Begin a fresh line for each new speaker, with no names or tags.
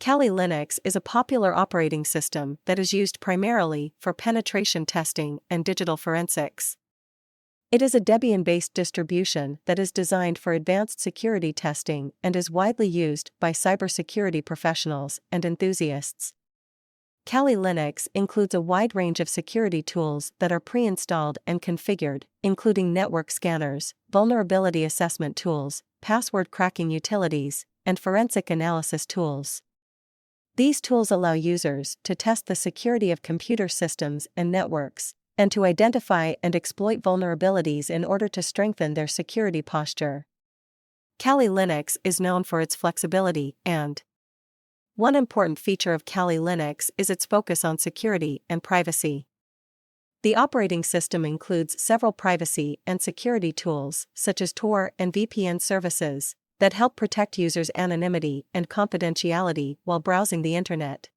Kali Linux is a popular operating system that is used primarily for penetration testing and digital forensics. It is a Debian-based distribution that is designed for advanced security testing and is widely used by cybersecurity professionals and enthusiasts. Kali Linux includes a wide range of security tools that are pre-installed and configured, including network scanners, vulnerability assessment tools, password cracking utilities, and forensic analysis tools. These tools allow users to test the security of computer systems and networks, and to identify and exploit vulnerabilities in order to strengthen their security posture. Kali Linux is known for its flexibility and one important feature of Kali Linux is its focus on security and privacy. The operating system includes several privacy and security tools, such as Tor and VPN services, that help protect users' anonymity and confidentiality while browsing the internet.